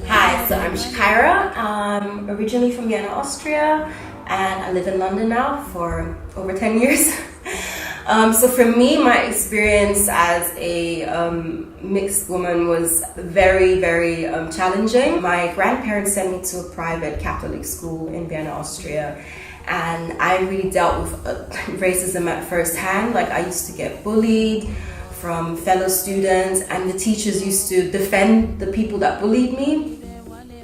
Hi, so I'm Shakarya. I'm originally from Vienna, Austria, and I live in London now for over 10 years. So for me, my experience as a mixed woman was very, very challenging. My grandparents sent me to a private Catholic school in Vienna, Austria, and I really dealt with racism at first hand. Like, I used to get bullied from fellow students, and the teachers used to defend the people that bullied me.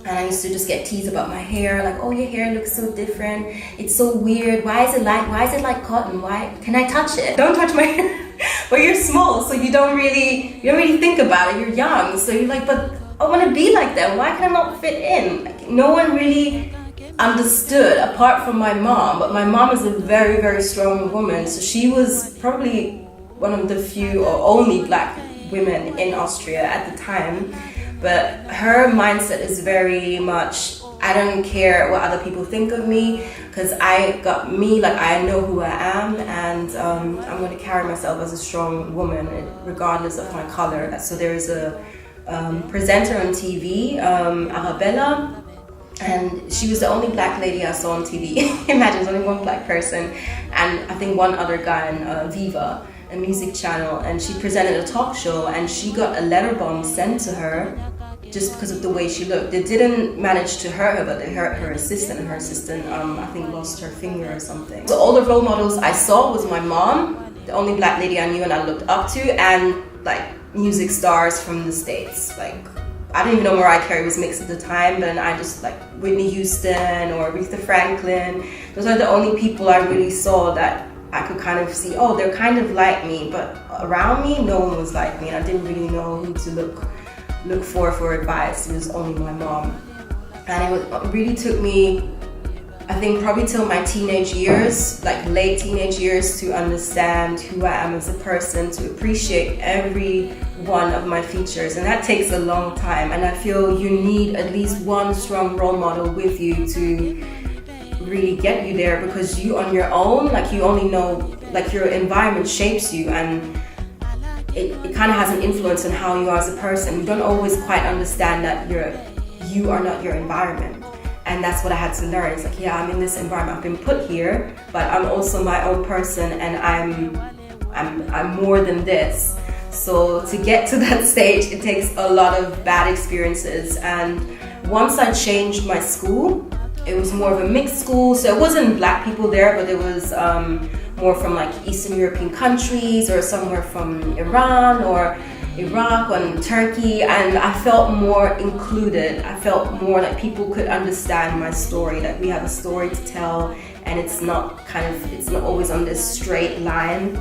And I used to just get teased about my hair, like, oh, your hair looks so different. It's so weird. Why is it like cotton? Why can I touch it? Don't touch my hair. But you're small, so you don't really think about it. You're young, so you're like, but I want to be like them. Why can I not fit in? Like, no one really understood apart from my mom. But my mom is a very, very strong woman, so she was probably one of the few or only black women in Austria at the time. But her mindset is very much, I don't care what other people think of me, because I got me, like, I know who I am, and I'm going to carry myself as a strong woman regardless of my color. So there is a presenter on TV, Arabella, and she was the only black lady I saw on TV. Imagine, there's only one black person, and I think one other guy on Viva, a music channel, and she presented a talk show, and she got a letter bomb sent to her just because of the way she looked. They didn't manage to hurt her, but they hurt her assistant, and her assistant I think lost her finger or something. So all the role models I saw was my mom, the only black lady I knew and I looked up to, and like music stars from the States. Like, I didn't even know Mariah Carey was mixed at the time, but I just like Whitney Houston or Aretha Franklin. Those are the only people I really saw that I could kind of see, oh, they're kind of like me, but around me, no one was like me, and I didn't really know who to look for advice. It was only my mom. And it really took me, I think, probably till my teenage years, like late teenage years, to understand who I am as a person, to appreciate every one of my features. And that takes a long time, and I feel you need at least one strong role model with you to really get you there, because you on your own, like, you only know, like, your environment shapes you, and it kind of has an influence on how you are as a person. You don't always quite understand that you are not your environment, and that's what I had to learn. It's like, yeah, I'm in this environment, I've been put here, but I'm also my own person, and I'm more than this. So to get to that stage, it takes a lot of bad experiences. And once I changed my school, it was more of a mixed school, so it wasn't black people there, but it was more from like Eastern European countries, or somewhere from Iran or Iraq and Turkey, and I felt more included. I felt more like people could understand my story, that we have a story to tell, and it's not always on this straight line.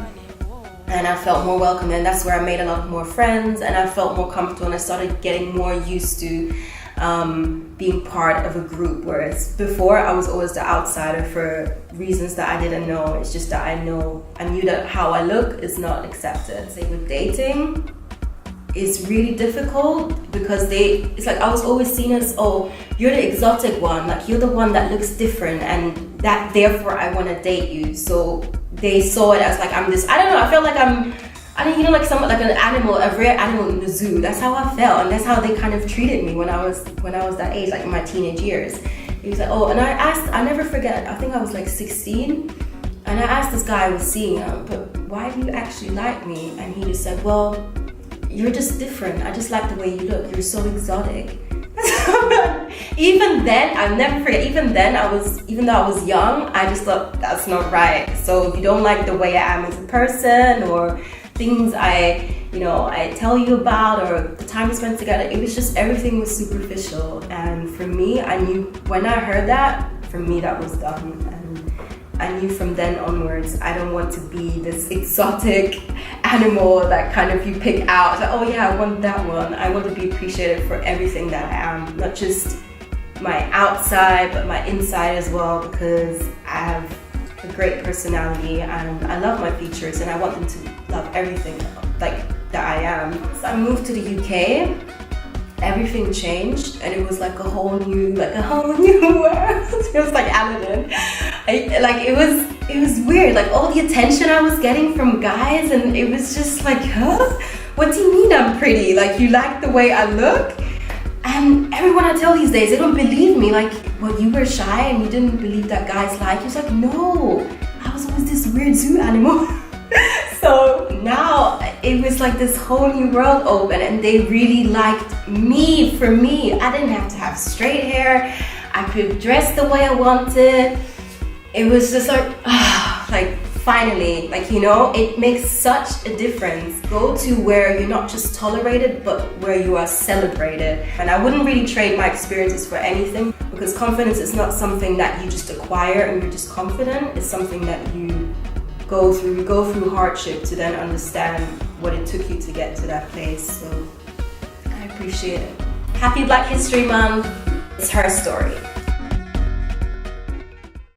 And I felt more welcome, and that's where I made a lot more friends, and I felt more comfortable, and I started getting more used to being part of a group, whereas before I was always the outsider for reasons that I didn't know. It's just that I knew that how I look is not accepted. Say with dating, it's really difficult, because it's like I was always seen as, oh, you're the exotic one, like you're the one that looks different, and that therefore I want to date you. So they saw it as like I'm this, I don't know, I felt like like somewhat like an animal, a rare animal in the zoo. That's how I felt, and that's how they kind of treated me when I was that age, like in my teenage years. He was like, oh, and I never forget, I think I was like 16, and I asked this guy I was seeing, but why do you actually like me? And he just said, well, you're just different. I just like the way you look. You're so exotic. Even then, I'll never forget, even though I was young, I just thought that's not right. So if you don't like the way I am as a person, or things I tell you about, or the time we spent together, it was just, everything was superficial. And for me, I knew when I heard that, for me that was done. And I knew from then onwards, I don't want to be this exotic animal that kind of you pick out. Like, oh yeah, I want that one. I want to be appreciated for everything that I am, not just my outside, but my inside as well, because I have a great personality, and I love my features, and I want them to love everything like that I am. So I moved to the UK, everything changed, and it was like a whole new world. It was like Aladdin. It was weird. Like all the attention I was getting from guys, and it was just like, huh? What do you mean I'm pretty? Like you like the way I look? And everyone I tell these days, they don't believe me. Like, well, you were shy and you didn't believe that guys like you. It's like, no, I was always this weird zoo animal. So now it was like this whole new world open, and they really liked me for me. I didn't have to have straight hair. I could dress the way I wanted. It was just like finally, like, you know, it makes such a difference. Go to where you're not just tolerated, but where you are celebrated. And I wouldn't really trade my experiences for anything, because confidence is not something that you just acquire and you're just confident. It's something that you go through hardship to then understand what it took you to get to that place. So I appreciate it. Happy Black History Month. It's her story.